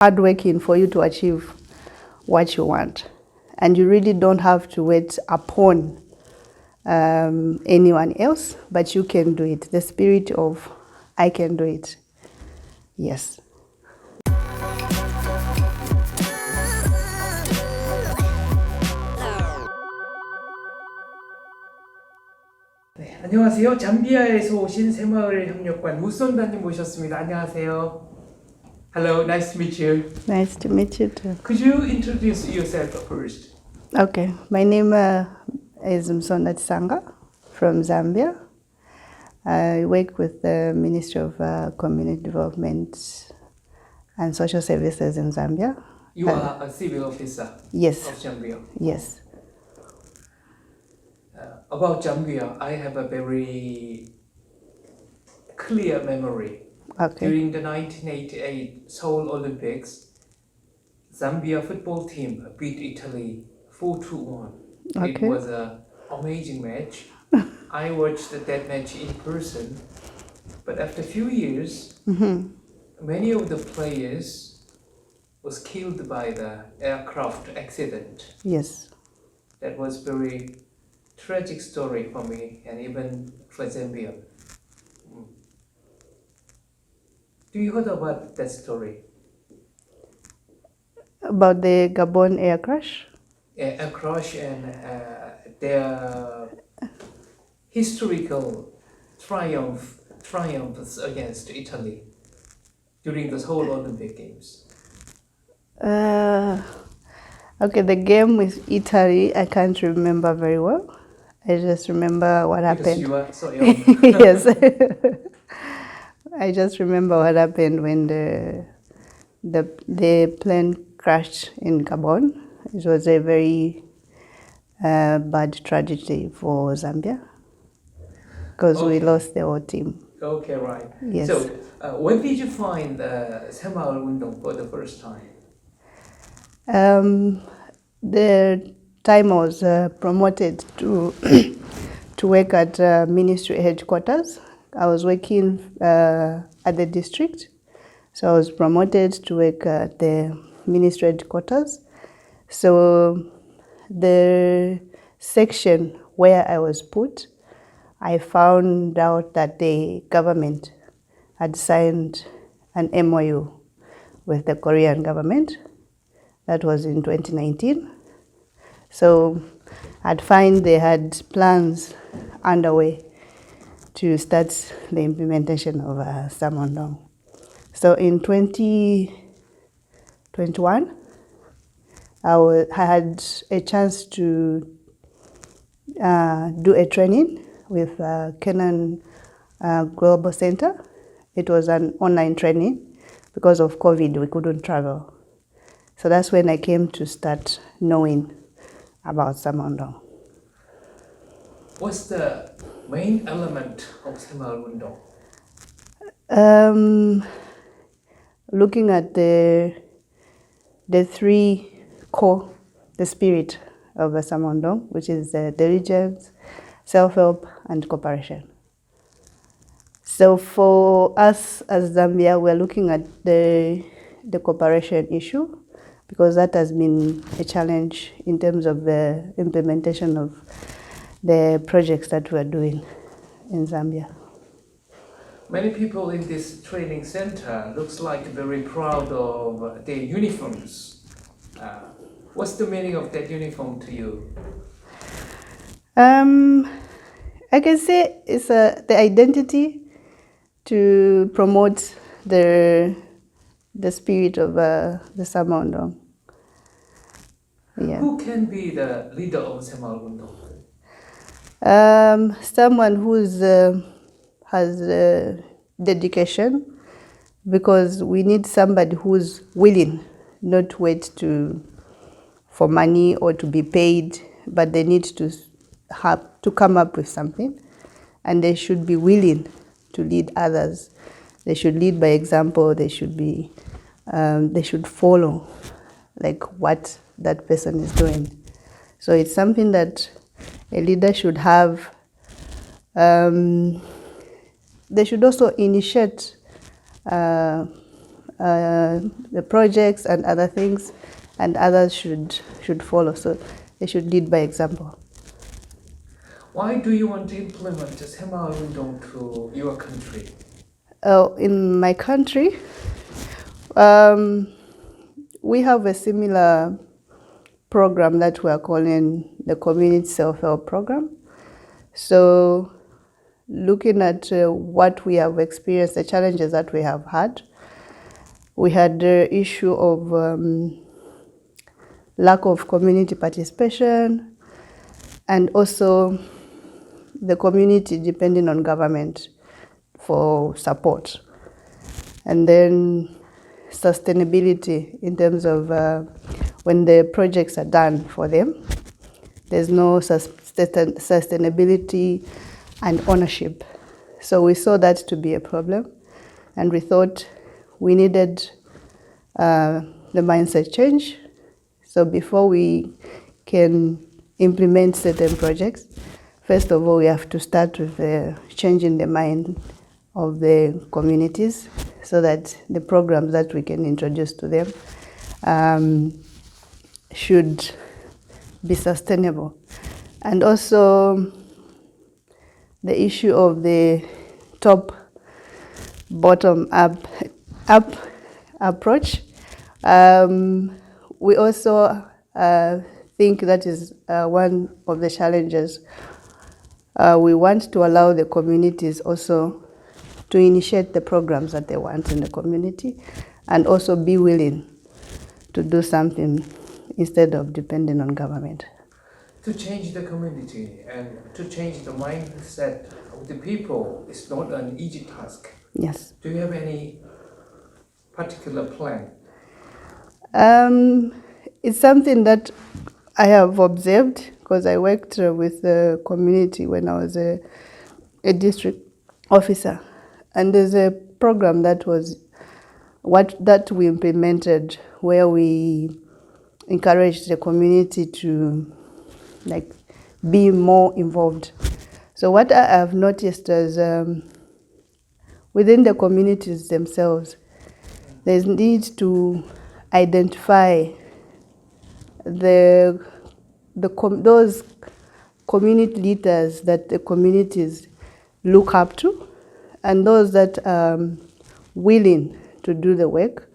hardworking for you to achieve what you want. And you really don't have to wait upon anyone else, but you can do it. The spirit of I can do it. Yes. 네, 안녕하세요. 잠비아에서 오신 새마을 협력관 무선단님 모셨습니다. 안녕하세요. Hello, nice to meet you. Nice to meet you too. Could you introduce yourself first? Okay, my name is Msonda Tsanga from Zambia. I work with the Ministry of Community Development and Social Services in Zambia. You are a civil officer Yes. of Zambia. Yes. About Zambia, I have a very clear memory. Okay. During the 1988 Seoul Olympics, Zambia football team beat Italy 4-1. Okay. It was an amazing match. I watched that match in person, but after a few years, many of the players was killed by the aircraft accident. Yes. That was very tragic story for me and even for Zambia. Do you heard about that story? About the Gabon air crash? A crash and their historical triumphs against Italy during the whole Olympic Games. Okay, the game with Italy, I can't remember very well. I just remember what happened. Because you are so young. Yes. I just remember what happened when the plane crashed in Gabon. It was a very bad tragedy for Zambia because we lost the whole team. Okay, right. Yes. So, when did you find 새마을 운동 for the first time? The time I was promoted to to work at ministry headquarters. I was working at the district, so I was promoted to work at the ministry headquarters. So the section where I was put, I found out that the government had signed an MOU with the Korean government. That was in 2019. So I'd find they had plans underway to start the implementation of Samondong. So in 2021, I had a chance to do a training with Kenan Global Center. It was an online training. Because of COVID, we couldn't travel. So that's when I came to start knowing about Samondong. What's the main element of 새마을 운동? Looking at the three core, the spirit of Samondong, which is diligence, self-help, and cooperation. So for us as Zambia, we're looking at the cooperation issue because that has been a challenge in terms of the implementation of the projects that we're doing in Zambia. Many people in this training center looks like very proud of their uniforms. What's the meaning of that uniform to you? I can say it's the identity to promote the spirit of the Samondong. Yeah. Who can be the leader of 새마을 운동? Someone who's has dedication, because we need somebody who's willing, not wait for money or to be paid, but they need to have to come up with something, and they should be willing to lead others. They should lead by example. They should follow like what that person is doing. So it's something that a leader should have. They should also initiate the projects and other things, and others should follow. So they should lead by example. Why do you want to implement the 새마을 운동 to your country? In my country, we have a similar program that we are calling the Community Self-Help Program. So looking at what we have experienced, the challenges that we have had, we had the issue of lack of community participation, and also the community depending on government for support. And then sustainability in terms of when the projects are done for them, there's no sustainability and ownership. So we saw that to be a problem, and we thought we needed the mindset change. So before we can implement certain projects, first of all, we have to start with changing the mind of the communities so that the programs that we can introduce to them should be sustainable. And also the issue of the top-bottom up approach. We also think that is one of the challenges. We want to allow the communities also to initiate the programs that they want in the community, and also be willing to do something instead of depending on government. To change the community and to change the mindset of the people is not an easy task. Yes. Do you have any particular plan? It's something that I have observed because I worked with the community when I was a district officer. And there's a program that we implemented where we encouraged the community to be more involved. So what I have noticed is within the communities themselves, there's need to identify those community leaders that the communities look up to, and those that are willing to do the work.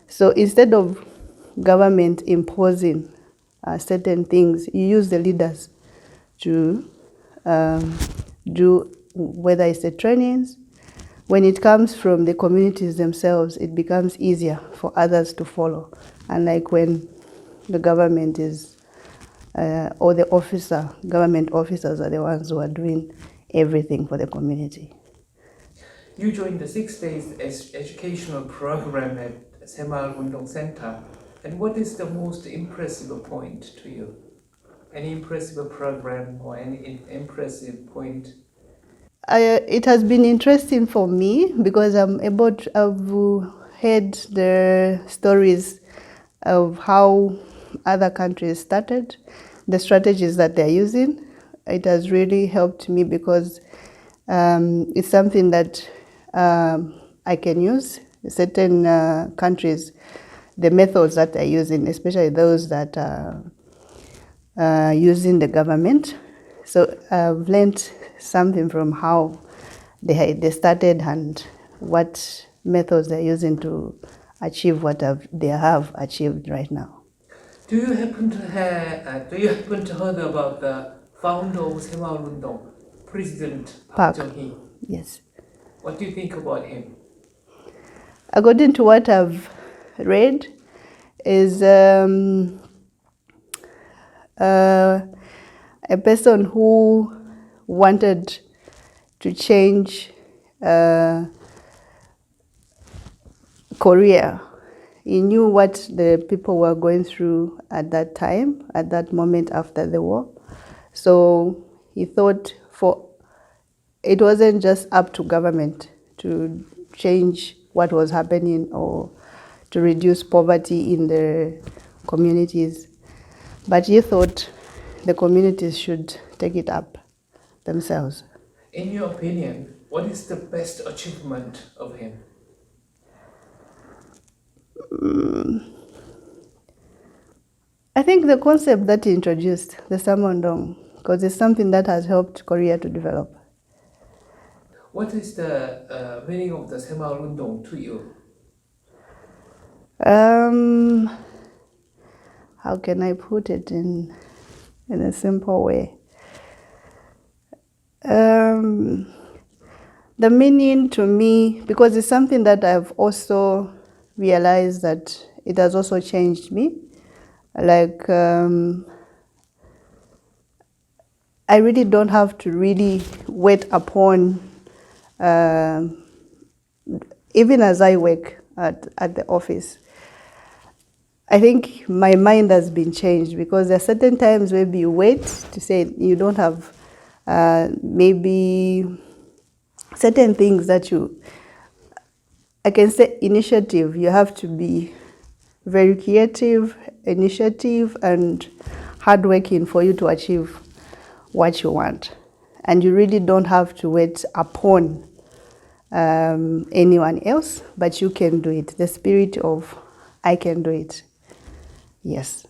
So instead of government imposing certain things, you use the leaders to do, whether it's the trainings. When it comes from the communities themselves, it becomes easier for others to follow. Unlike when the government is, or the government officers are the ones who are doing everything for the community. You joined the 6 days educational program at 새마을 운동 center. And what is the most impressive point to you? Any impressive program or any impressive point? It has been interesting for me because I've heard the stories of how other countries started, the strategies that they're using. It has really helped me because it's something that I can use. Certain countries, the methods that they're using, especially those that are using the government. So I've learned something from how they started and what methods they're using to achieve what they have achieved right now. Do you happen to heard about the founder of 새마을 운동, President 박정희? Yes. What do you think about him? According to what I've read, is a person who wanted to change Korea. He knew what the people were going through at that time, at that moment after the war. So he thought it wasn't just up to government to change what was happening or to reduce poverty in the communities, but he thought the communities should take it up themselves. In your opinion, what is the best achievement of him? I think the concept that he introduced, the Samondong, because it's something that has helped Korea to develop. What is the meaning of the Semaul Undong to you? How can I put it in a simple way? The meaning to me, because it's something that I've also realized that it has also changed me. Like, I really don't have to really wait upon, even as I work at the office. I think my mind has been changed because there are certain times where you wait to say you don't have maybe certain things that I can say initiative. You have to be very creative, initiative, and hardworking for you to achieve what you want. And you really don't have to wait upon anyone else, but you can do it. The spirit of I can do it. Yes.